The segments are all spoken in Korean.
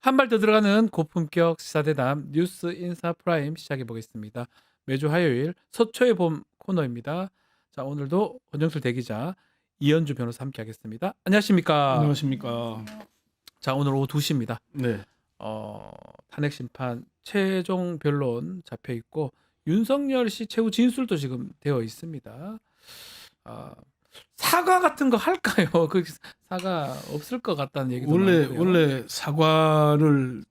한 발 더 들어가는 고품격 시사대담 뉴스 인사 프라임 시작해 보겠습니다. 매주 화요일 서초의 봄 코너입니다. 자, 오늘도 권정술 대기자, 이현주 변호사 함께 하겠습니다. 안녕하십니까? 안녕하십니까. 자, 오늘 오후 2시입니다. 네. 탄핵 심판 최종 변론 잡혀 있고 윤석열 씨 최후 진술도 지금 되어 있습니다. 사과 같은 거 할까요? 그 사과 없을 것 같다는 얘기도 많고요. 원래 사과를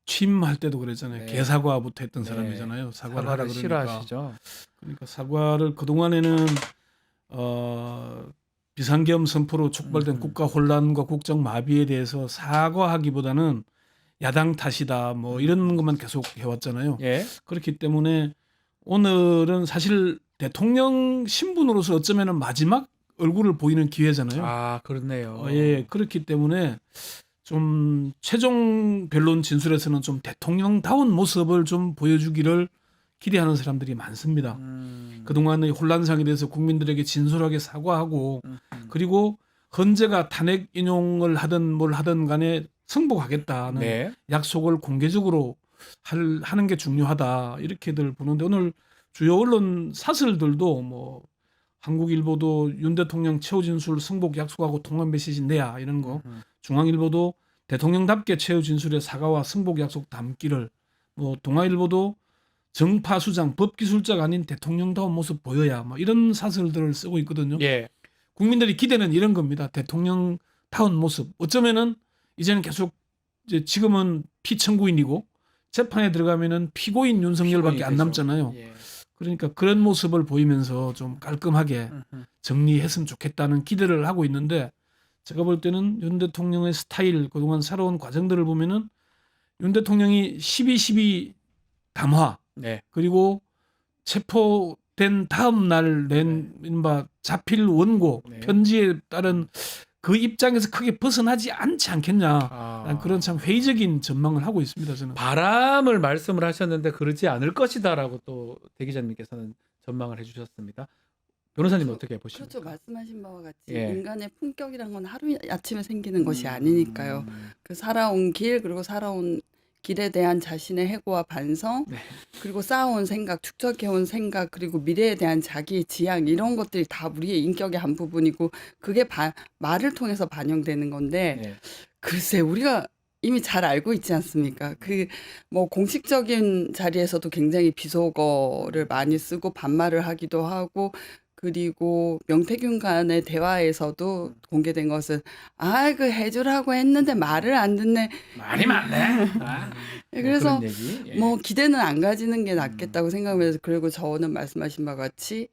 취임할 때도 그랬잖아요. 네. 개사과부터 했던 네. 사람이잖아요. 사과를 하라 사과를 그러니까. 싫어하시죠? 그러니까 사과를 그동안에는 비상계엄 선포로 촉발된 국가 혼란과 국정 마비에 대해서 사과하기보다는 야당 탓이다 뭐 이런 것만 계속 해왔잖아요. 예. 그렇기 때문에 오늘은 사실 대통령 신분으로서 어쩌면은 마지막 얼굴을 보이는 기회잖아요. 아, 그렇네요. 예, 그렇기 때문에 좀 최종 변론 진술에서는 좀 대통령다운 모습을 좀 보여주기를 기대하는 사람들이 많습니다. 그동안의 혼란상에 대해서 국민들에게 진솔하게 사과하고 그리고 헌재가 탄핵 인용을 하든 뭘 하든 간에 승복하겠다는 네. 약속을 공개적으로 하는 게 중요하다 이렇게들 보는데 오늘 주요 언론 사설들도 뭐 한국일보도 윤 대통령 최후 진술 승복 약속하고 통합 메시지 내야 이런 거, 중앙일보도 대통령답게 최후 진술에 사과와 승복 약속 담기를, 뭐 동아일보도 정파수장 법기술자가 아닌 대통령다운 모습 보여야 뭐 이런 사설들을 쓰고 있거든요. 예. 국민들이 기대는 이런 겁니다. 대통령다운 모습. 어쩌면은 이제는 계속 이제 지금은 피청구인이고 재판에 들어가면은 피고인 윤석열밖에 안 되죠. 남잖아요. 예. 그러니까 그런 모습을 보이면서 좀 깔끔하게 정리했으면 좋겠다는 기대를 하고 있는데 제가 볼 때는 윤 대통령의 스타일 그동안 살아온 과정들을 보면은 윤 대통령이 12.12 담화 네. 그리고 체포된 다음 날 낸 이른바 자필 원고 네. 편지에 따른 그 입장에서 크게 벗어나지 않지 않겠냐. 난 그런 참 회의적인 전망을 하고 있습니다. 저는. 바람을 말씀을 하셨는데 그러지 않을 것이다라고 또 대기자님께서는 전망을 해주셨습니다. 변호사님 어떻게 보십니까? 그렇죠. 말씀하신 바와 같이 예. 인간의 품격이란 건 하루 아침에 생기는 것이 아니니까요. 그 살아온 길 그리고 살아온 길에 대한 자신의 해고와 반성 네. 그리고 쌓아온 생각, 축적해온 생각 그리고 미래에 대한 자기 지향 이런 것들이 다 우리의 인격의 한 부분이고 그게 말을 통해서 반영되는 건데 네. 글쎄 우리가 이미 잘 알고 있지 않습니까? 그 뭐 공식적인 자리에서도 굉장히 비속어를 많이 쓰고 반말을 하기도 하고 그리고 명태균 간의 대화에서도 공개된 것은 그 해주라고 했는데 말을 안 듣네. 말이 많네. 그래서 그런 얘기. 예. 뭐 기대는 안 가지는 게 낫겠다고 생각하면서 그리고 저는 말씀하신 바와 같이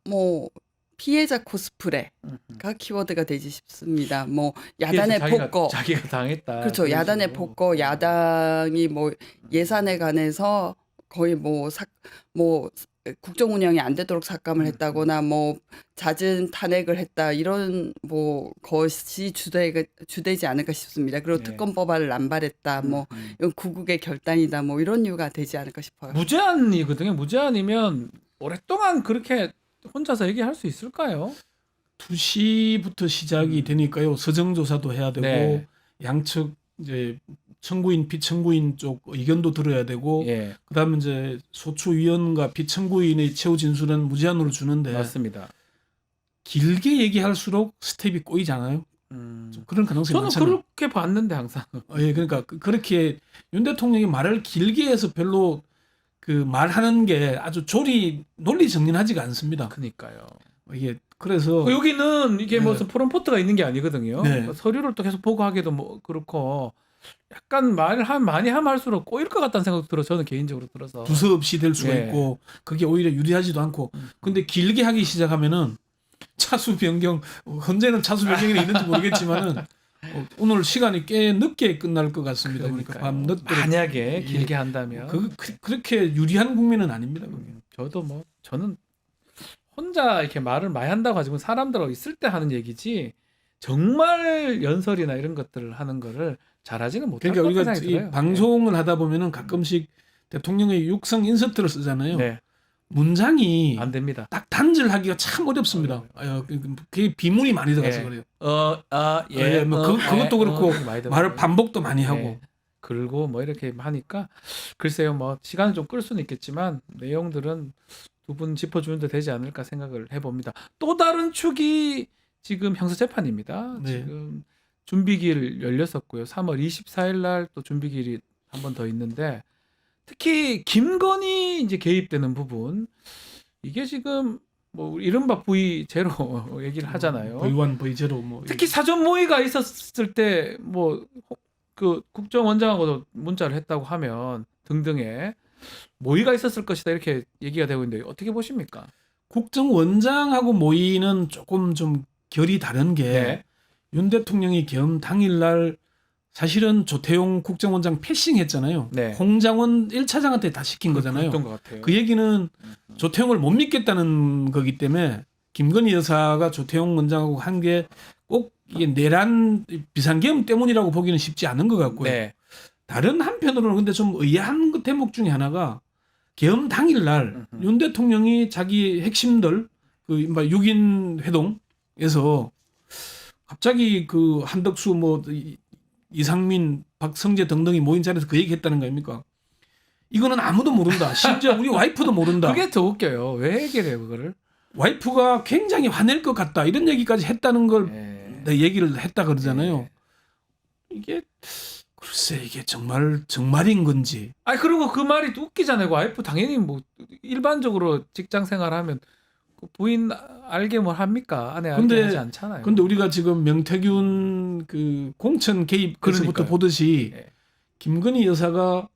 뭐 피해자 코스프레가 키워드가 되지 싶습니다. 뭐 야단의 폭거, 자기가 당했다. 그렇죠. 야단의 폭거, 야당이 뭐 예산에 관해서 거의 뭐 국정 운영이 안 되도록 삭감을 했다거나 뭐 잦은 탄핵을 했다 이런 뭐 것이 주되지 않을까 싶습니다. 그리고 네. 특검 법안을 남발했다 뭐 이건 구국의 결단이다 뭐 이런 이유가 되지 않을까 싶어요. 무제한이거든요. 무제한이면 오랫동안 그렇게 혼자서 얘기할 수 있을까요? 2시부터 시작이 되니까요. 서정조사도 해야 되고 네. 양측 이제 청구인 비청구인 쪽 의견도 들어야 되고 예. 그다음에 이제 소추위원과 비청구인의 최후 진술은 무제한으로 주는데 맞습니다. 길게 얘기할수록 스텝이 꼬이잖아요. 좀 그런 가능성이 저는 많잖아요. 그렇게 봤는데 항상. 예, 그러니까 그렇게 윤 대통령이 말을 길게 해서 별로 그 말하는 게 아주 논리 정연하지가 않습니다. 그러니까요. 이게 그래서 여기는 이게 네. 무슨 프롬포트가 있는 게 아니거든요. 네. 그러니까 서류를 또 계속 보고하기도 뭐 그렇고 약간 많이 하면 할수록 꼬일 것 같다는 생각도 들어. 저는 개인적으로 들어서. 두서없이 될 수가 예. 있고 그게 오히려 유리하지도 않고 근데 길게 하기 시작하면은 차수 변경 언제는 차수 변경이 있는지 모르겠지만은 오늘 시간이 꽤 늦게 끝날 것 같습니다. 그러니까 밤 늦도록 만약에 길게 한다면 그렇게 유리한 국면은 아닙니다. 그게. 저도 뭐 저는 혼자 이렇게 말을 많이 한다고 가지고 사람들하고 있을 때 하는 얘기지 정말 연설이나 이런 것들을 하는 거를 잘하지는 못할 그러니까 것 우리가 같다는 생각이 이 들어요. 방송을 하다 보면은 가끔씩 대통령의 육성 인서트를 쓰잖아요. 네. 문장이 안 됩니다. 딱 단절하기가 참 어렵습니다. 그게 비문이 많이 들어가서 예. 그래요. 예, 뭐 그것도 그렇고 많이 말을 들어가요. 반복도 많이 하고. 예. 그리고 뭐 이렇게 하니까 글쎄요, 뭐 시간을 좀 끌 수는 있겠지만 내용들은 두 분 짚어주는데 되지 않을까 생각을 해봅니다. 또 다른 축이 지금 형사재판입니다. 네. 지금 준비기일 열렸었고요. 3월 24일 날 또 준비기일이 한 번 더 있는데 특히 김건희 이제 개입되는 부분 이게 지금 뭐 이른바 V0 얘기를 하잖아요. V1, V0 뭐 특히 사전 모의가 있었을 때 뭐 그 국정원장하고도 문자를 했다고 하면 등등의 모의가 있었을 것이다 이렇게 얘기가 되고 있는데 어떻게 보십니까? 국정원장하고 모의는 조금 좀 결이 다른 게 윤 네. 대통령이 겸 당일날 사실은 조태용 국정원장 패싱했잖아요. 네. 홍장원 1차장한테 다 시킨 거잖아요. 그랬던 것 같아요. 그 얘기는 조태용을 못 믿겠다는 거기 때문에 김건희 여사가 조태용 원장하고 한 게 꼭 이게 내란 비상계엄 때문이라고 보기는 쉽지 않은 것 같고요. 네. 다른 한편으로는 근데 좀 의아한 그 대목 중에 하나가 계엄 당일날 음흠. 윤 대통령이 자기 핵심들 그 6인 회동에서 갑자기 그 한덕수 뭐 이상민, 박성재 등등이 모인 자리에서 그 얘기했다는 거 아닙니까? 이거는 아무도 모른다. 심지어 우리 와이프도 모른다. 그게 더 웃겨요. 왜 얘기를 해요 그거를? 와이프가 굉장히 화낼 것 같다. 이런 얘기까지 했다는 걸 네. 내 얘기를 했다 그러잖아요. 네. 이게 글쎄 이게 정말인 건지. 아니 그리고 그 말이 또 웃기잖아요. 와이프 당연히 뭐 일반적으로 직장 생활하면 그 부인 알게 뭘 합니까? 아내 알게 근데- 하지 않잖아요. 근데 우리가 지금 명태균 그 공천 개입에서부터 그러니까요. 보듯이 네. 김건희 여사가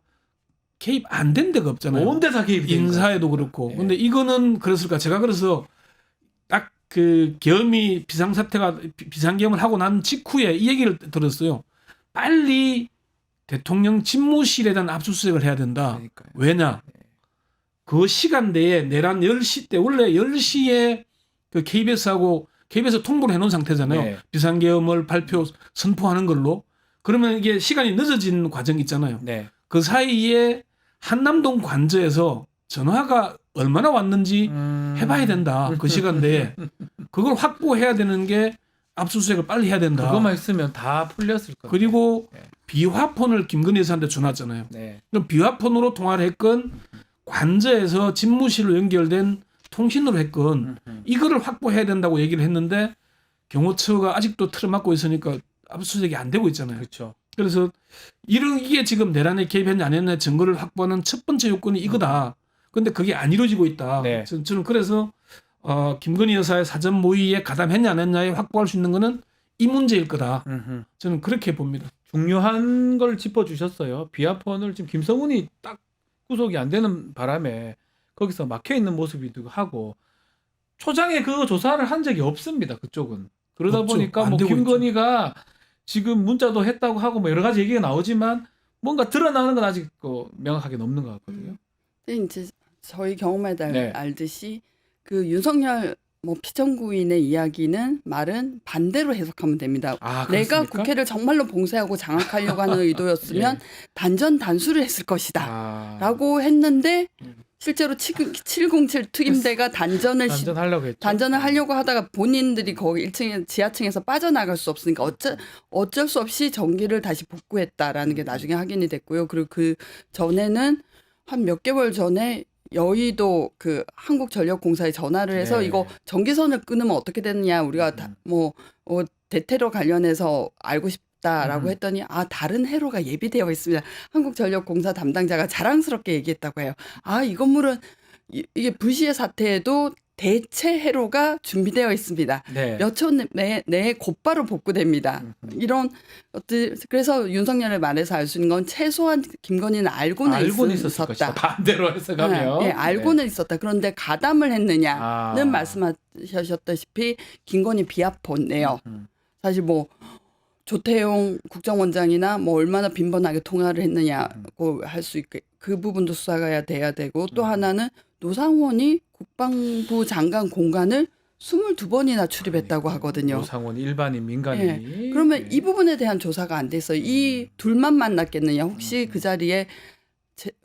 개입 안 된 데가 없잖아요. 온 데다 개입이 된 인사에도 거예요. 그렇고. 예. 근데 이거는 그랬을까? 제가 그래서 딱 그 계엄이 비상계엄을 하고 난 직후에 이 얘기를 들었어요. 빨리 대통령 집무실에 대한 압수수색을 해야 된다. 그러니까요. 왜냐? 그 시간대에 내란 10시 때 원래 10시에 그 KBS하고 KBS 통보를 해놓은 상태잖아요. 네. 비상계엄을 선포하는 걸로. 그러면 이게 시간이 늦어진 과정이 있잖아요. 네. 그 사이에 한남동 관저에서 전화가 얼마나 왔는지 해봐야 된다. 그 시간대에. 그걸 확보해야 되는 게 압수수색을 빨리 해야 된다. 그거만 있으면 다 풀렸을 거예요. 그리고 네. 비화폰을 김건희 여사한테 줘놨잖아요. 네. 그럼 비화폰으로 통화를 했건 관저에서 집무실로 연결된 통신으로 했건 이거를 확보해야 된다고 얘기를 했는데 경호처가 아직도 틀을 막고 있으니까 압수수색이 안 되고 있잖아요. 그렇죠. 그래서 이게 지금 내란에 개입했냐 안 했냐 증거를 확보하는 첫 번째 요건이 이거다. 근데 그게 안 이루어지고 있다. 네. 저는 그래서 김건희 여사의 사전 모의에 가담했냐 안 했냐에 확보할 수 있는 거는 이 문제일 거다. 저는 그렇게 봅니다. 중요한 걸 짚어주셨어요. 비아폰을 지금 김성훈이 딱 구속이 안 되는 바람에 거기서 막혀 있는 모습이기도 하고 초장에 그 조사를 한 적이 없습니다. 그쪽은. 그러다 없죠. 보니까 안 뭐 되고 김건희가 지금 문자도 했다고 하고 뭐 여러 가지 얘기가 나오지만 뭔가 드러나는 건 아직 명확하게 없는 것 같거든요. 근데 이제 저희 경험에 네. 알듯이 그 윤석열 뭐 피청구인의 이야기는 말은 반대로 해석하면 됩니다. 아, 내가 그렇습니까? 국회를 정말로 봉쇄하고 장악하려고 하는 의도였으면 단전 단수를 했을 것이다. 아, 라고 했는데 실제로 707 특임대가 단전을 단전하려고 했죠. 단전을 하려고 하다가 본인들이 거기 1층에 지하층에서 빠져나갈 수 없으니까 어쩔 수 없이 전기를 다시 복구했다라는 게 나중에 확인이 됐고요. 그리고 그 전에는 한 몇 개월 전에 여의도 그 한국전력공사에 전화를 해서 네. 이거 전기선을 끊으면 어떻게 되느냐 우리가 대테러 관련해서 알고 싶다라고 했더니 다른 해로가 예비되어 있습니다. 한국전력공사 담당자가 자랑스럽게 얘기했다고 해요. 이 건물은 이게 불시의 사태에도 대체 해로가 준비되어 있습니다. 네. 몇 초 내에 곧바로 복구됩니다. 이런 그래서 윤석열의 말에서 알 수 있는 건 최소한 김건희는 알고는 있었을 것이다. 있었다. 반대로 해석하면. 네, 알고는 있었다. 그런데 가담을 했느냐는 말씀하셨다시피 김건희 비하폰이에요. 사실 뭐 조태용 국정원장이나 뭐 얼마나 빈번하게 통화를 했느냐고 할 수 있게 그 부분도 수사가 돼야 되고 또 하나는 노상원이 국방부 장관 공간을 22번이나 출입했다고 하거든요. 노상원 일반인 민간인이. 그러면 이 부분에 대한 조사가 안 돼 있어요. 이 둘만 만났겠느냐. 혹시 그 자리에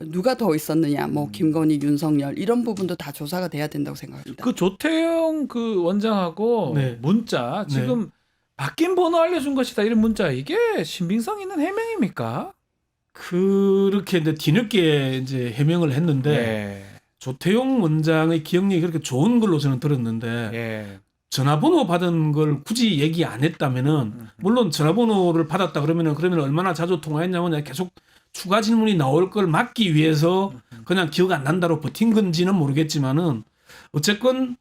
누가 더 있었느냐, 뭐 음. 김건희, 윤석열 이런 부분도 다 조사가 돼야 된다고 생각합니다. 그 조태영 그 원장하고 네. 문자 지금 바뀐 번호 알려준 것이다 이런 문자 이게 신빙성 있는 해명입니까? 그렇게 이제 뒤늦게 이제 해명을 했는데 네. 조태용 원장의 기억력이 그렇게 좋은 걸로 저는 들었는데 예. 전화번호 받은 걸 굳이 얘기 안 했다면은 물론 전화번호를 받았다 그러면 얼마나 자주 통화했냐면 계속 추가 질문이 나올 걸 막기 위해서 그냥 기억 안 난다로 버틴 건지는 모르겠지만은 어쨌건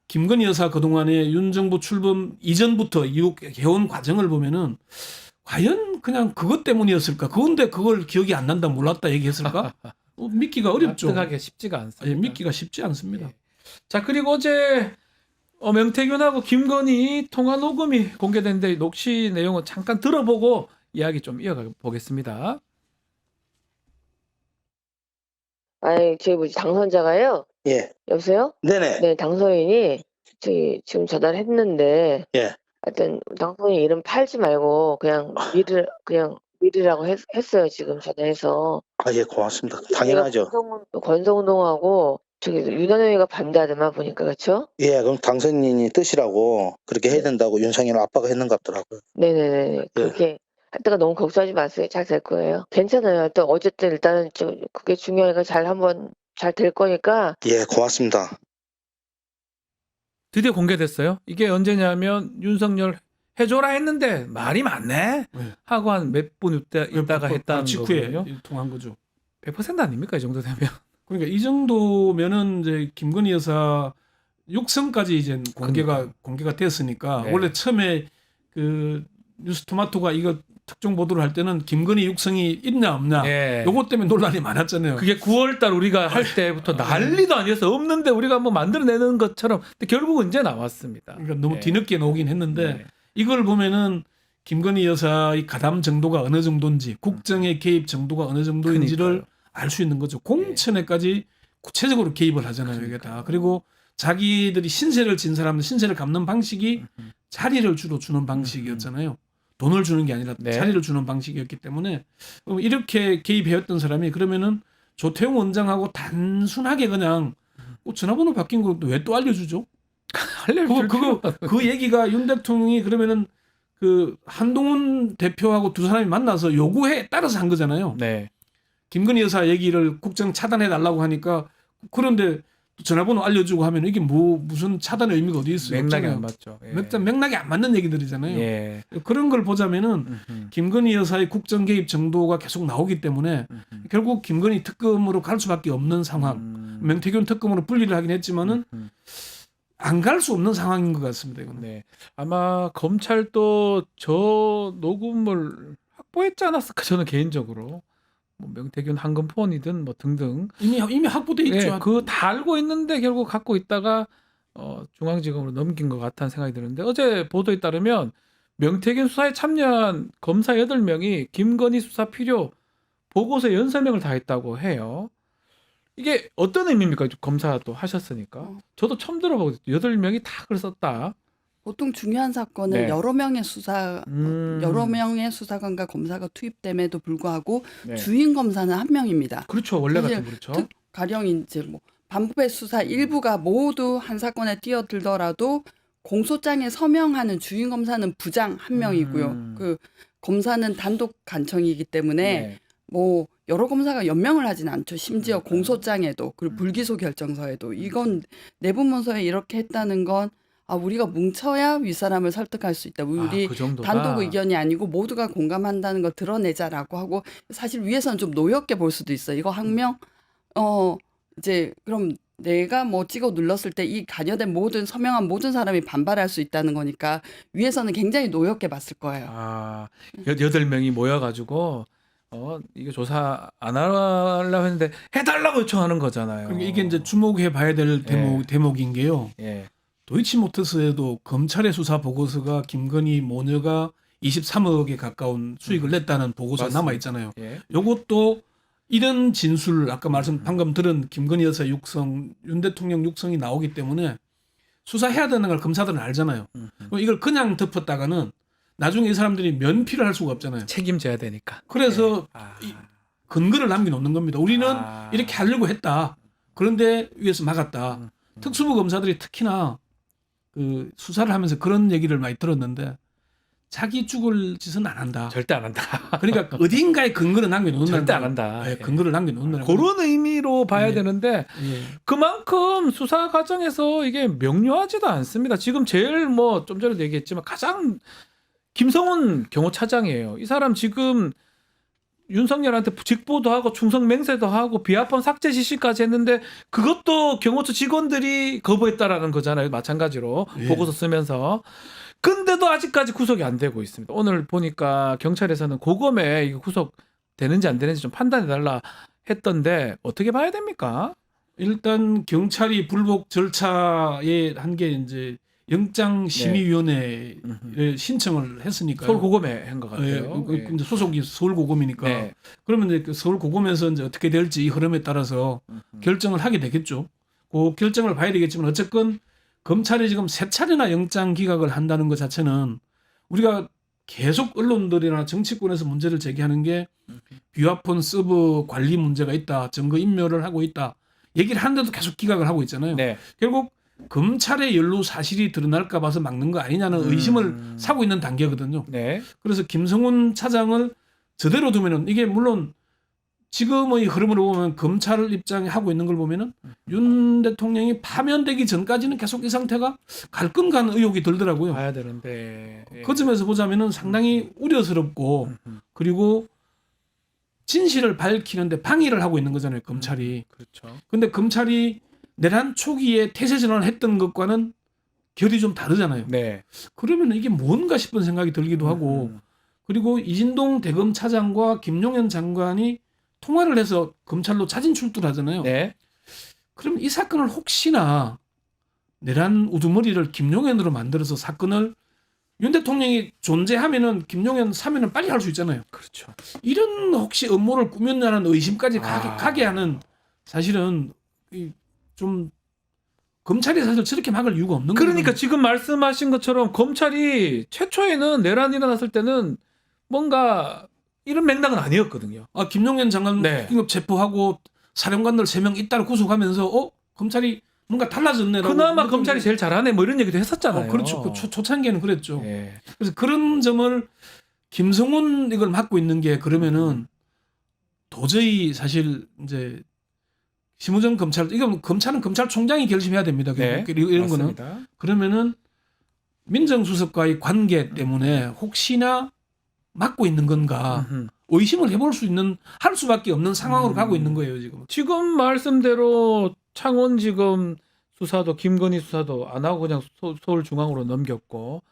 김건희 여사 그동안에 윤 정부 출범 이전부터 이후 해온 과정을 보면은 과연 그냥 그것 때문이었을까? 그건데 그걸 기억이 안 난다 몰랐다 얘기했을까? 믿기가 어렵죠. 납득하기 쉽지가 않습니다. 예, 믿기가 쉽지 않습니다. 예. 자 그리고 어제 명태균하고 김건희 통화 녹음이 공개됐는데 녹취 내용을 잠깐 들어보고 이야기 좀 이어가 보겠습니다. 아니, 저희 뭐지, 당선자가요? 예. 여보세요? 네네. 네, 당선인이 저기 지금 전화를 했는데, 예. 하여튼 당선인 이름 팔지 말고 그냥 미르라고 했어요, 지금 전화해서. 아, 예, 고맙습니다. 당연하죠. 권성동하고 저기 윤한영이가 반대하더만 보니까, 그렇죠? 예, 그럼 당선인이 뜻이라고 그렇게 해야 된다고 윤석열 아빠가 했는 것 같더라고요. 네네네. 그렇게 하다가 너무 걱정하지 마세요. 잘 될 거예요. 괜찮아요. 또 어쨌든 일단은 그게 중요하니까 잘 될 거니까. 예, 고맙습니다. 드디어 공개됐어요. 이게 언제냐면 윤석열 해줘라 했는데 말이 많네 네. 하고 한 몇 분 있다가 했다는 직후에 거거든요. 통한 거죠. 100% 아닙니까 이 정도 되면? 그러니까 이 정도면은 이제 김건희 여사 육성까지 이제 공개가 됐으니까 네. 원래 처음에 그 뉴스토마토가 이거 특종 보도를 할 때는 김건희 육성이 있냐 없냐 예. 요것 때문에 논란이 많았잖아요. 그게 9월달 우리가 할 때부터 난리도 아니었어. 없는데 우리가 한번 만들어내는 것처럼. 근데 결국은 이제 나왔습니다. 그러니까 너무 네. 뒤늦게 나오긴 했는데 네. 이걸 보면은 김건희 여사의 가담 정도가 어느 정도인지 국정의 개입 정도가 어느 정도인지를 그러니까요. 알 수 있는 거죠. 공천에까지 구체적으로 개입을 하잖아요. 이게 다. 그리고 자기들이 신세를 진 사람들 신세를 갚는 방식이 자리를 주로 주는 방식이었잖아요. 돈을 주는 게 아니라 네. 자리를 주는 방식이었기 때문에 이렇게 개입해왔던 사람이 그러면은 조태용 원장하고 단순하게 그냥 전화번호 바뀐 것도 왜 또 알려주죠? 그 얘기가 윤 대통령이 그러면은 그 한동훈 대표하고 두 사람이 만나서 요구에 따라서 한 거잖아요. 네. 김건희 여사 얘기를 국정 차단해 달라고 하니까 그런데 전화번호 알려주고 하면 이게 무슨 차단의 의미가 어디 있어요? 맥락이 없잖아요. 안 맞죠. 예. 맥락이 안 맞는 얘기들이잖아요. 예. 그런 걸 보자면은 김건희 여사의 국정 개입 정도가 계속 나오기 때문에 결국 김건희 특검으로 갈 수밖에 없는 상황. 명태균 특검으로 분리를 하긴 했지만은 안 갈 수 없는 상황인 것 같습니다. 이거는. 네. 아마 검찰도 저 녹음을 확보했지 않았을까 저는 개인적으로. 뭐 명태균 한금폰이든 뭐 등등. 이미 확보돼 있죠. 네, 그거 다 알고 있는데 결국 갖고 있다가 중앙지검으로 넘긴 것 같다는 생각이 드는데 어제 보도에 따르면 명태균 수사에 참여한 검사 8명이 김건희 수사 필요 보고서 연설명을 다 했다고 해요. 이게 어떤 의미입니까? 검사도 하셨으니까. 저도 처음 들어보거든요. 8명이 다 그걸 썼다. 보통 중요한 사건은 네. 여러 명의 수사관과 검사가 투입됨에도 불구하고 네. 주인 검사는 한 명입니다. 그렇죠. 원래 사실 같은 그렇죠. 가령 이제 뭐 반부패 수사 일부가 모두 한 사건에 뛰어들더라도 공소장에 서명하는 주인 검사는 부장 한 명이고요. 그 검사는 단독 간청이기 때문에 네. 뭐 여러 검사가 연명을 하진 않죠. 심지어 그러니까요. 공소장에도 그리고 불기소 결정서에도 이건 내부 문서에 이렇게 했다는 건 우리가 뭉쳐야 윗사람을 설득할 수 있다. 우리 그 정도가. 단독 의견이 아니고 모두가 공감한다는 걸 드러내자라고 하고 사실 위에서는 좀 노엽게 볼 수도 있어요. 이거 항명 이제 그럼 내가 뭐 찍어 눌렀을 때 이 관여된 서명한 모든 사람이 반발할 수 있다는 거니까 위에서는 굉장히 노엽게 봤을 거예요. 8명이 모여가지고 이거 조사 안 하려고 했는데 해달라고 요청하는 거잖아요. 그러니까 이게 이제 주목해 봐야 될 대목인 게요. 예. 도이치모터스에도 검찰의 수사 보고서가 김건희 모녀가 23억에 가까운 수익을 냈다는 보고서가 맞습니다. 남아 있잖아요. 예. 요것도 이런 진술 아까 방금 들은 김건희 여사 육성, 윤 대통령 육성이 나오기 때문에 수사해야 되는 걸 검사들은 알잖아요. 그럼 이걸 그냥 덮었다가는 나중에 이 사람들이 면피를 할 수가 없잖아요. 책임져야 되니까. 그래서 예. 근거를 남겨놓는 겁니다. 우리는 아. 이렇게 하려고 했다. 그런데 위에서 막았다. 특수부 검사들이 특히나 그 수사를 하면서 그런 얘기를 많이 들었는데 자기 죽을 짓은 안 한다. 절대 안 한다. 그러니까 어딘가에 근거를 남겨놓는다는 절대 안 거예요. 한다. 네, 예. 근거를 남겨놓는다는 그런 의미로 봐야 예. 되는데 예. 그만큼 수사 과정에서 이게 명료하지도 않습니다. 지금 제일 뭐 좀 전에도 얘기했지만 가장 김성훈 경호차장이에요. 이 사람 지금 윤석열한테 직보도 하고 충성 맹세도 하고 비하폰 삭제 지시까지 했는데 그것도 경호처 직원들이 거부했다라는 거잖아요. 마찬가지로 예. 보고서 쓰면서. 근데도 아직까지 구속이 안 되고 있습니다. 오늘 보니까 경찰에서는 고검에 이거 구속 되는지 안 되는지 좀 판단해달라 했던데 어떻게 봐야 됩니까? 일단 경찰이 불복 절차에 한 게 이제 영장심의위원회에 신청을 했으니까요. 서울 고검에 한 것 같아요. 예, 근데 소속이 서울고검이니까. 네. 그러면 이제 그 서울고검에서 이제 어떻게 될지 이 흐름에 따라서 결정을 하게 되겠죠. 그 결정을 봐야 되겠지만 어쨌건 검찰이 지금 3차례나 영장 기각을 한다는 것 자체는 우리가 계속 언론들이나 정치권에서 문제를 제기하는 게 비화폰 서버 관리 문제가 있다. 증거 인멸을 하고 있다. 얘기를 하는데도 계속 기각을 하고 있잖아요. 네. 결국 검찰의 연루 사실이 드러날까 봐서 막는 거 아니냐는 의심을 사고 있는 단계거든요. 네. 그래서 김성훈 차장을 저대로 두면은 이게 물론 지금의 흐름으로 보면 검찰 입장에 하고 있는 걸 보면은 윤 대통령이 파면되기 전까지는 계속 이 상태가 갈 건 가는 의혹이 들더라고요. 봐야 되는데. 예. 그 점에서 보자면은 상당히 우려스럽고 그리고 진실을 밝히는데 방해를 하고 있는 거잖아요, 검찰이. 그렇죠. 근데 검찰이 내란 초기에 태세 전환을 했던 것과는 결이 좀 다르잖아요. 네. 그러면 이게 뭔가 싶은 생각이 들기도 하고 그리고 이진동 대검 차장과 김용현 장관이 통화를 해서 검찰로 자진 출두를 하잖아요. 네. 그럼 이 사건을 혹시나 내란 우두머리를 김용현으로 만들어서 사건을 윤 대통령이 존재하면은 김용현 사면은 빨리 할 수 있잖아요. 그렇죠. 이런 혹시 음모를 꾸몄냐는 의심까지 아. 가게 하는 사실은 좀 검찰이 사실 저렇게 막을 이유가 없는 거예요. 그러니까 지금 말씀하신 것처럼 검찰이 최초에는 내란이 일어났을 때는 뭔가 이런 맥락은 아니었거든요. 아, 김용현 장관 네. 체포하고 사령관들 3명 잇따라 구속하면서 검찰이 뭔가 달라졌네라고. 그나마 검찰이 제일 잘하네 뭐 이런 얘기도 했었잖아요. 그렇죠. 그 초창기에는 그랬죠. 예. 그래서 그런 점을 김성훈 이걸 맡고 있는 게 그러면은 도저히 사실 이제 심우정 검찰 이건 검찰은 검찰총장이 결심해야 됩니다. 네. 이런 거는 맞습니다. 그러면은 민정수석과의 관계 때문에 혹시나 맡고 있는 건가 의심을 해볼 수 있는 할 수밖에 없는 상황으로 가고 있는 거예요 지금. 지금 말씀대로 창원지검 수사도 김건희 수사도 안 하고 그냥 서울중앙으로 넘겼고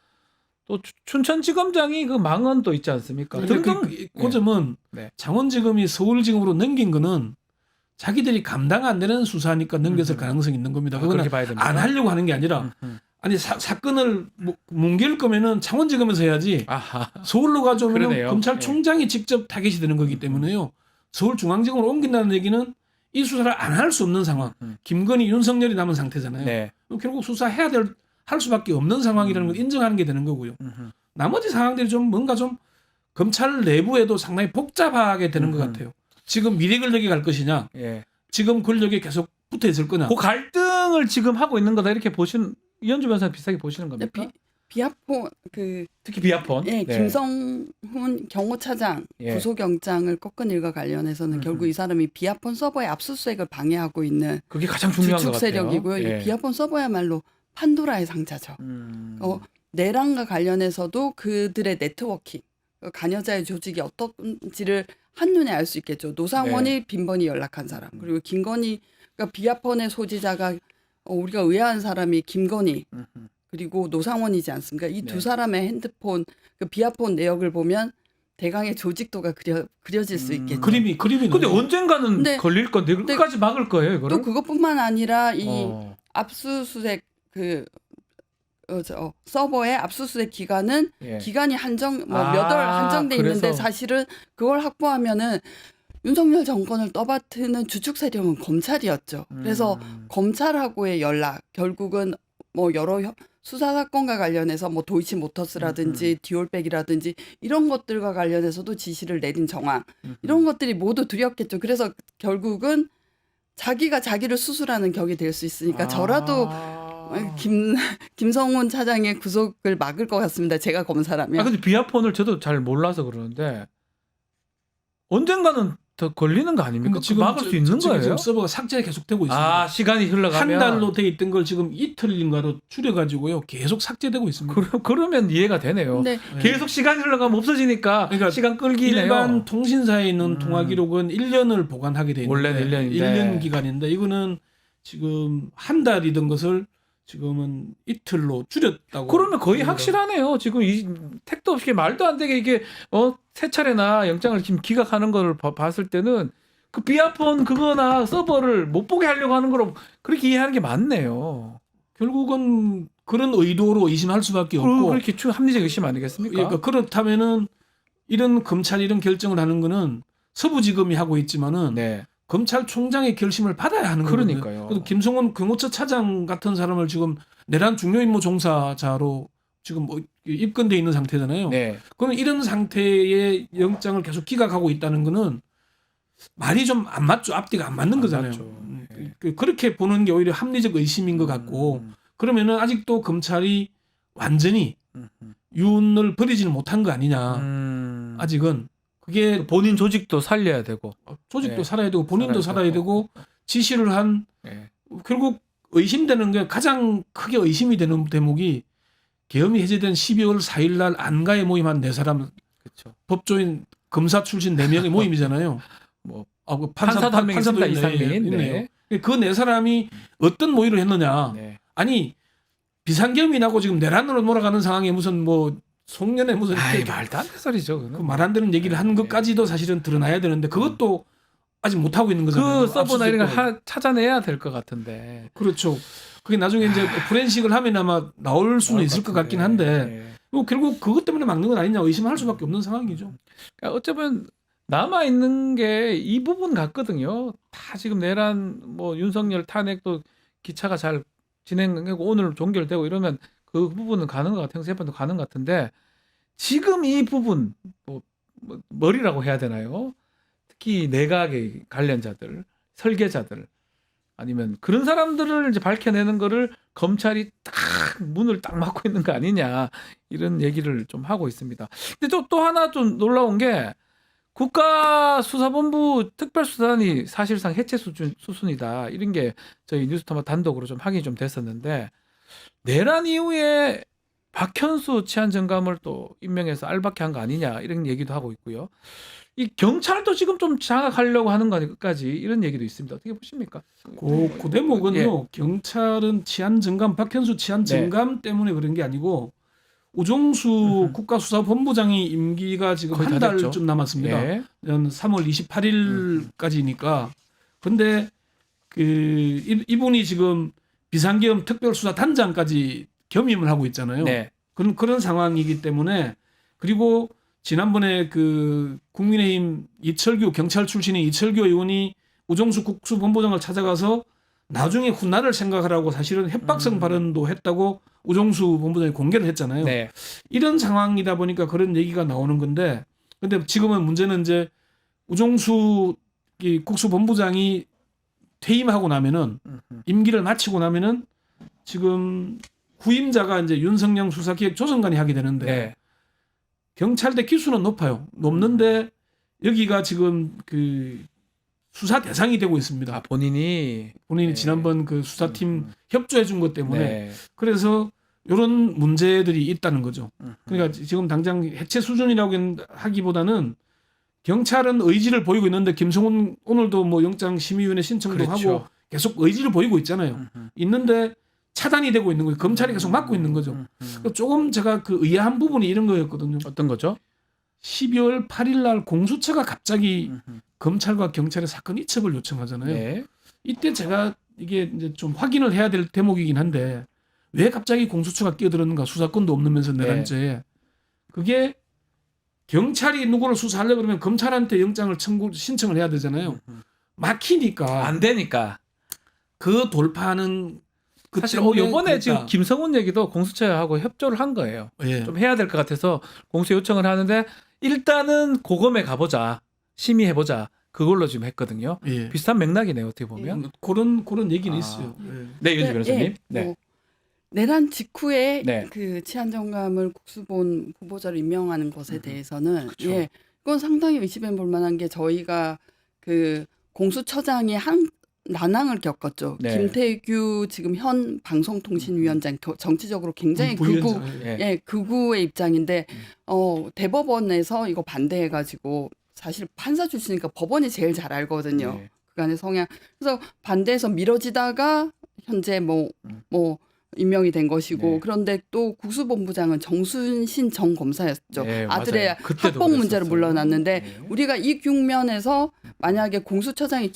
또 춘천지검장이 그 망언 또 있지 않습니까? 근데 등등. 그 점은 네. 창원지검이 서울지검으로 넘긴 거는 자기들이 감당 안 되는 수사니까 넘겼을 가능성이 있는 겁니다. 그거는 그렇게 봐야 됩니다. 안 하려고 하는 게 아니라 아니 사건을 뭉갤 거면은 창원지검에서 해야지 아하. 서울로 가져오면 그러네요. 검찰총장이 직접 타겟이 되는 거기 때문에요. 서울중앙지검으로 옮긴다는 얘기는 이 수사를 안 할 수 없는 상황. 김건희, 윤석열이 남은 상태잖아요. 네. 결국 수사해야 할 수밖에 없는 상황이라는 걸 인정하는 게 되는 거고요. 나머지 상황들이 좀 뭔가 좀 검찰 내부에도 상당히 복잡하게 되는 것 같아요. 지금 미래 권력이 갈 것이냐, 예. 지금 권력에 계속 붙어 있을 거냐. 그 갈등을 지금 하고 있는 거다 이렇게 보시는 이현주 변호사 비슷하게 보시는 겁니까? 비아폰 특히 비아폰. 예, 네. 김성훈 경호차장 예. 구속영장을 꺾은 일과 관련해서는 결국 이 사람이 비아폰 서버의 압수수색을 방해하고 있는 그게 가장 중요한 것 주축 같아요. 세력이고요. 예. 이 비아폰 서버야말로 판도라의 상자죠. 내란과 관련해서도 그들의 네트워킹, 간여자의 조직이 어떤지를 한눈에 알 수 있겠죠. 노상원이 빈번히 연락한 사람, 그리고 김건희가 비아폰의 소지자가 우리가 의아한 사람이 김건희 그리고 노상원이지 않습니까? 이 두 사람의 핸드폰, 그 비아폰 내역을 보면 대강의 조직도가 그려질 수 있겠죠. 그림이 근데 언젠가는 근데- 걸릴 건데 끝까지 막을 거예요, 이거를? 또 그것뿐만 아니라 이 압수수색 서버의 압수수색 기간은 예. 기간이 한정 몇 아, 월 한정돼 있는데 그래서. 사실은 그걸 확보하면은 윤석열 정권을 떠받드는 주축 세력은 검찰이었죠. 그래서 검찰하고의 연락 결국은 뭐 여러 수사 사건과 관련해서 뭐 도이치모터스라든지 디올백이라든지 이런 것들과 관련해서도 지시를 내린 정황 이런 것들이 모두 두렵겠죠. 그래서 결국은 자기가 자기를 수술하는 격이 될 수 있으니까 저라도 김성훈 차장의 구속을 막을 것 같습니다. 제가 검사라면. 근데 비아폰을 저도 잘 몰라서 그러는데 언젠가는 더 걸리는 거 아닙니까? 근데 지금 막을 수 있는 거예요? 지금 서버가 삭제가 계속되고 있습니다. 시간이 흘러가면 한 달로 돼 있던 걸 지금 이틀인가로 줄여가지고요 계속 삭제되고 있습니다. 그러면 이해가 되네요. 근데 계속 시간이 흘러가면 없어지니까 그러니까 시간 끌기네요. 일반 통신사에 있는 통화 기록은 1년을 보관하게 돼 있는데 원래는 1년인데. 1년 기간인데 이거는 지금 한 달이던 것을 지금은 이틀로 줄였다고. 그러면 거의 합니다. 확실하네요. 지금 이 택도 없이 말도 안 되게 이게 세 차례나 영장을 지금 기각하는 걸 봤을 때는 그 비아폰 그거나 서버를 못 보게 하려고 하는 거로 그렇게 이해하는 게 맞네요. 결국은 그런 의도로 의심할 수밖에 없고. 그렇게 합리적 의심 아니겠습니까? 그러니까 그렇다면은 이런 검찰이 이런 결정을 하는 거는 서부지검이 하고 있지만은 네. 검찰총장의 결심을 받아야 하는 거거든요. 그러니까요. 그래서 김성훈 경호처 차장 같은 사람을 지금 내란 중요임무 종사자로 지금 입건돼 있는 상태잖아요. 네. 그러면 이런 상태의 영장을 계속 기각하고 있다는 거는 말이 좀 안 맞죠. 앞뒤가 안 맞는 안 거잖아요. 맞죠. 네. 그렇게 보는 게 오히려 합리적 의심인 것 같고 그러면은 아직도 검찰이 완전히 윤을 버리지는 못한 거 아니냐. 아직은 그게 본인 조직도 살려야 되고. 조직도 네. 살아야 되고 본인도 살아야 되고 지시를 한 네. 결국 의심되는 게 가장 크게 의심이 되는 대목이 계엄이 해제된 12월 4일 날 안가에 모임한 4사람 그렇죠. 법조인 검사 출신 4명의 모임이잖아요. 뭐 판사도 판사도 한 명 있습니다. 있네. 이상민. 있네요. 네. 그 4사람이 어떤 모의를 했느냐. 네. 아니 비상계엄이 나고 지금 내란으로 몰아가는 상황에 무슨 뭐 송년회 무슨 말도 안 되는 소리죠. 그거는. 말 안 되는 얘기를 한 네. 것까지도 사실은 드러나야 되는데 그것도 아직 못 하고 있는 거잖아요. 그 서버나 이런 압수수색도. 거 찾아내야 될 것 같은데. 그렇죠. 그게 나중에 이제 포렌식을 하면 아마 나올 수는 있을 것 같긴 한데 네. 뭐 결국 그것 때문에 막는 건 아니냐 의심할 수밖에 없는 상황이죠. 그러니까 어쩌면 남아 있는 게 이 부분 같거든요. 다 지금 내란 뭐 윤석열 탄핵도 기차가 잘 진행되고 오늘 종결되고 이러면 그 부분은 가는 것 같아요. 재판도 가는 것 같은데 지금 이 부분 뭐 머리라고 해야 되나요? 특히 내각의 관련자들, 설계자들 아니면 그런 사람들을 이제 밝혀내는 거를 검찰이 딱 문을 딱 막고 있는 거 아니냐 이런 얘기를 좀 하고 있습니다. 근데 또 하나 좀 놀라운 게 국가수사본부 특별수사단이 사실상 해체 수순이다 이런 게 저희 뉴스토마 단독으로 좀 확인이 좀 됐었는데 내란 이후에 박현수 치안정감을 또 임명해서 알박해 한 거 아니냐 이런 얘기도 하고 있고요. 이 경찰도 지금 좀 장악하려고 하는 거까지 이런 얘기도 있습니다. 어떻게 보십니까? 그 대목은요. 예. 경찰은 치안정감 박현수 치안정감 때문에 그런 게 아니고 우종수 국가수사본부장이 임기가 지금 거의 한 다 됐죠. 달쯤 남았습니다. 예. 3월 28일까지니까. 근데 그 이분이 지금 비상계엄 특별수사단장까지 겸임을 하고 있잖아요. 네. 그런 상황이기 때문에 그리고 지난번에 그 국민의힘 이철규 경찰 출신의 이철규 의원이 우종수 국수본부장을 찾아가서 나중에 훗날을 생각하라고 사실은 협박성 발언도 했다고 우종수 본부장이 공개를 했잖아요. 네. 이런 상황이다 보니까 그런 얘기가 나오는 건데 근데 지금은 문제는 이제 우종수 이 국수본부장이 퇴임하고 나면은 임기를 마치고 나면은 지금 후임자가 이제 윤석열 수사기획조정관이 하게 되는데 네. 경찰대 기수는 높는데 여기가 지금 그 수사 대상이 되고 있습니다. 본인이 본인이 네. 지난번 그 수사팀 협조해 준 것 때문에 네. 그래서 이런 문제들이 있다는 거죠. 그러니까 지금 당장 해체 수준이라고 하기보다는 경찰은 의지를 보이고 있는데 김성훈 오늘도 뭐 영장심의위원회 신청도 그렇죠. 하고 계속 의지를 보이고 있잖아요. 있는데 차단이 되고 있는 거예요. 검찰이 계속 막고 있는 거죠. 그러니까 조금 제가 그 의아한 부분이 이런 거였거든요. 어떤 거죠? 12월 8일 날 공수처가 갑자기 검찰과 경찰의 사건 이첩을 요청하잖아요. 네. 이때 제가 이게 이제 좀 확인을 해야 될 대목이긴 한데 왜 갑자기 공수처가 끼어들었는가 수사권도 없으면서 내란죄에 그게 경찰이 누구를 수사하려고 그러면 검찰한테 영장을 신청을 해야 되잖아요. 막히니까 안 되니까. 그 돌파하는 그 사실 때문에 요번에 지금 그랬다. 김성훈 얘기도 공수처하고 협조를 한 거예요. 예. 좀 해야 될 것 같아서 공수처 요청을 하는데 일단은 고검에 가보자. 심의해보자. 그걸로 지금 했거든요. 예. 비슷한 맥락이네요. 어떻게 보면. 그런 얘기는 아. 있어요. 예. 네, 이현주 변호사님. 예, 네. 뭐 내란 직후에 네. 그 치안정감을 국수본 후보자로 임명하는 것에 대해서는 그쵸. 예, 그건 상당히 의심해 볼 만한 게 저희가 그 공수처장이 한 난항을 겪었죠. 네. 김태규 지금 현 방송통신위원장 정치적으로 굉장히 극우 부위원장. 예. 예, 극우의 입장인데 대법원에서 이거 반대해가지고 사실 판사 출신이니까 법원이 제일 잘 알거든요. 네. 그간의 성향. 그래서 반대해서 미뤄지다가 현재 뭐 임명이 된 것이고 네. 그런데 또 국수본부장은 정순신 전 검사였죠. 네, 아들의 맞아요. 그때도 학폭 문제로 그랬었어요. 물러났는데 네. 우리가 이 국면에서 만약에 공수처장이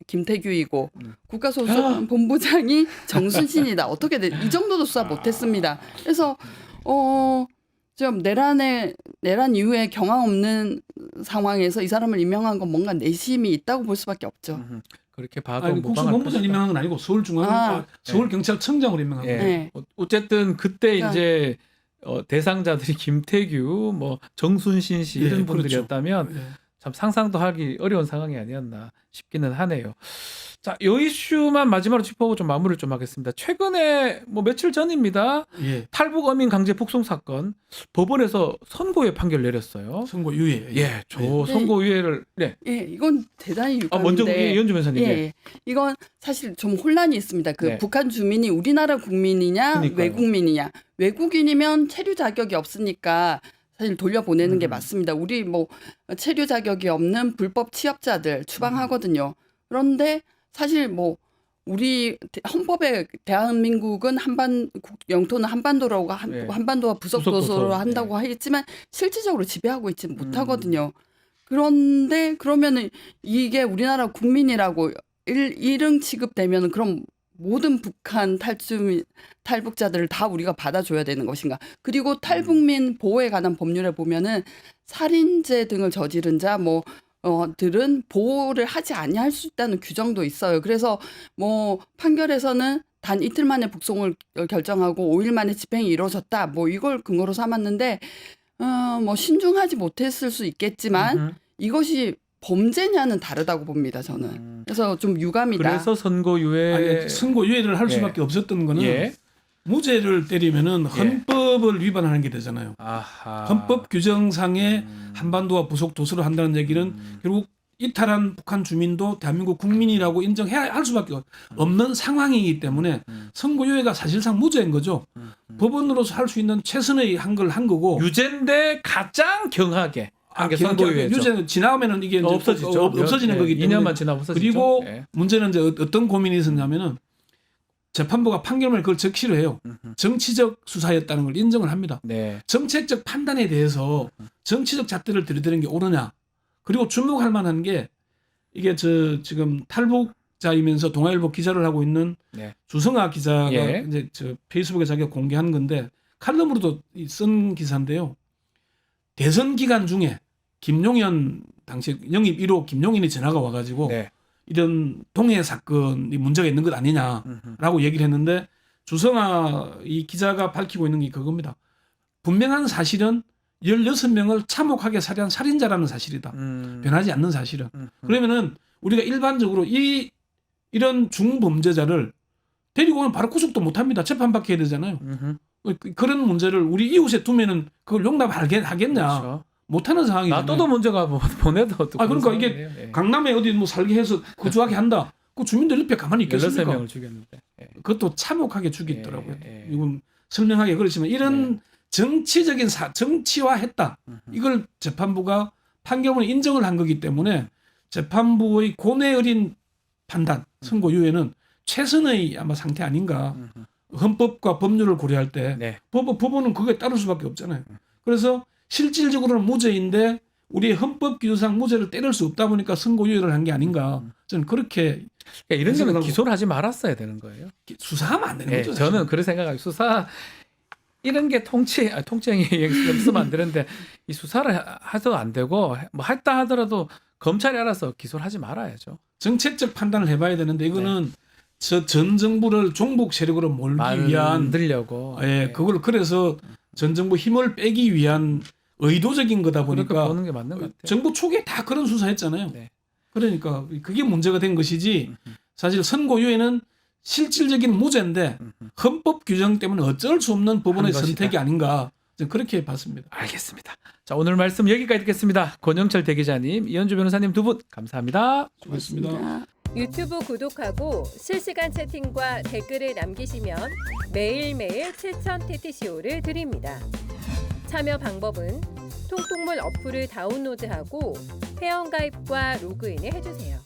김태규이고 국가소송본부장이 정순신이다. 어떻게 돼? 이 정도도 수사 못했습니다. 그래서 좀 내란 이후에 경황 없는 상황에서 이 사람을 임명한 건 뭔가 내심이 있다고 볼 수밖에 없죠. 그렇게 봐도 아니, 무방할 국수본부장 것이다. 임명한 건 아니고 서울경찰청장으로 임명한 거예요. 네. 어쨌든 그때 아. 이제 대상자들이 김태규, 뭐 정순신 씨 이런 예, 분들이었다면 예. 참 상상도 하기 어려운 상황이 아니었나 싶기는 하네요. 자, 이 이슈만 마지막으로 짚어보고 좀 마무리를 좀 하겠습니다. 최근에 뭐 며칠 전입니다. 예. 탈북 어민 강제 북송 사건 법원에서 선고유예 판결 내렸어요. 선고 유예. 예, 저 예. 선고유예를 네. 예, 이건 대단히 유감인데. 먼저 우리 이현주 변호사님. 예, 네. 예. 이건 사실 좀 혼란이 있습니다. 그 네. 북한 주민이 우리나라 국민이냐 그러니까요. 외국민이냐. 외국인이면 체류 자격이 없으니까 사실 돌려보내는 게 맞습니다. 우리 뭐 체류 자격이 없는 불법 취업자들 추방하거든요. 그런데 사실 뭐 우리 헌법에 대한민국은 영토는 한반도라고 네. 한반도와 부속 부속 도서로 도서. 한다고 하겠지만 실질적으로 지배하고 있지 음. 못하거든요. 그런데 그러면은 이게 우리나라 국민이라고 일응 취급되면 그럼 모든 북한 탈북자들을 다 우리가 받아줘야 되는 것인가? 그리고 탈북민 보호에 관한 법률에 보면은 살인죄 등을 저지른 자 들은 보호를 하지 아니할 수 있다는 규정도 있어요. 그래서 뭐 판결에서는 단 이틀 만에 북송을 결정하고 5일 만에 집행이 이루어졌다. 뭐 이걸 근거로 삼았는데 뭐 신중하지 못했을 수 있겠지만 이것이 범죄냐는 다르다고 봅니다. 저는. 그래서 좀 유감이다. 그래서 선고유예 아니, 선고 유예를 할 수밖에 없었던 거는 예. 무죄를 때리면은 헌법을 위반하는 게 되잖아요. 아하. 헌법 규정상의 한반도와 부속 도서를 한다는 얘기는 결국 이탈한 북한 주민도 대한민국 국민이라고 인정해야 할 수밖에 없는 상황이기 때문에 선고유예가 사실상 무죄인 거죠. 법원으로서 할 수 있는 최선의 한 걸 한 거고. 유죄인데 가장 경하게 한 게 선고유예죠. 유죄는 지나면은 이게 이제 없어지죠. 없어지는 예, 거기 때문에. 2년만 지나면 없어지죠. 그리고 예. 문제는 이제 어떤 고민이 있었냐면은 재판부가 판결문에 그걸 적시를 해요. 정치적 수사였다는 걸 인정을 합니다. 네. 정책적 판단에 대해서 정치적 잣대를 들이대는 게 옳으냐. 그리고 주목할 만한 게 이게 지금 탈북자이면서 동아일보 기자를 하고 있는 네. 주성아 기자가 예. 이제 페이스북에 자기가 공개한 건데 칼럼으로도 쓴 기사인데요. 대선 기간 중에 김용현 당시 영입 1호 김용현이 전화가 와가지고 네. 이런 동해 사건이 문제가 있는 것 아니냐라고 얘기를 했는데 주성아 이 기자가 밝히고 있는 게 그겁니다. 분명한 사실은 16명을 참혹하게 살해한 살인자라는 사실이다. 변하지 않는 사실은. 그러면은 우리가 일반적으로 이런 중범죄자를 데리고 오면 바로 구속도 못합니다. 재판받게 해야 되잖아요. 그런 문제를 우리 이웃에 두면은 그걸 용납하겠냐? 그렇죠. 못하는 상황이잖아요. 놔둬도 문제가 보내도 그러니까 이게 강남에 어디 뭐 살게 해서 거주하게 한다. 그 주민들 옆에 가만히 있겠습니까? 16명을 죽였는데. 예. 그것도 참혹하게 죽였더라고요. 예. 이건 설명하기 그렇지만 이런 정치적인 정치화했다. 이걸 재판부가 판결문에 인정을 한 거기 때문에 재판부의 고뇌 어린 판단, 선고유예는 최선의 아마 상태 아닌가. 헌법과 법률을 고려할 때 네. 법원은 그거에 따를 수밖에 없잖아요. 그래서 실질적으로는 무죄인데 우리의 헌법 기준상 무죄를 때릴 수 없다 보니까 선고유예를 한 게 아닌가. 저는 그렇게 그러니까 이런 해석을 거는 하고. 기소를 하지 말았어야 되는 거예요. 수사하면 안 되는 예, 거죠. 저는 그렇게 생각해요. 수사 이런 게 통칭이 쓰면 안 되는데 이 수사를 해도 안 되고 뭐 했다 하더라도 검찰이 알아서 기소를 하지 말아야죠. 정책적 판단을 해봐야 되는데 이거는 전 정부를 종북 세력으로 몰기 위한 만들려고. 예, 네. 그걸 그래서 전 정부 힘을 빼기 위한 의도적인 거다 그렇게 보니까 보는 게 맞는 것 같아요. 정부 초기에 다 그런 수사했잖아요. 네. 그러니까 그게 문제가 된 것이지 사실 선고유예는 실질적인 무죄인데 헌법 규정 때문에 어쩔 수 없는 법원의 한 것이다. 선택이 아닌가 저는 그렇게 봤습니다. 알겠습니다. 자, 오늘 말씀 여기까지 듣겠습니다. 권영철 대기자님, 이현주 변호사님 두 분 감사합니다. 수고했습니다. 유튜브 구독하고 실시간 채팅과 댓글을 남기시면 매일매일 7천 TTCO를 드립니다. 참여 방법은 통통물 어플을 다운로드하고 회원가입과 로그인을 해주세요.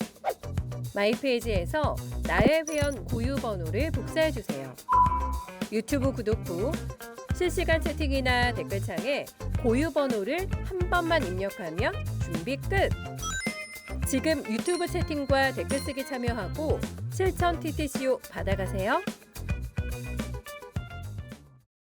마이페이지에서 나의 회원 고유 번호를 복사해주세요. 유튜브 구독 후 실시간 채팅이나 댓글창에 고유 번호를 한 번만 입력하면 준비 끝! 지금 유튜브 채팅과 댓글 쓰기 참여하고 실천 TTCO 받아가세요.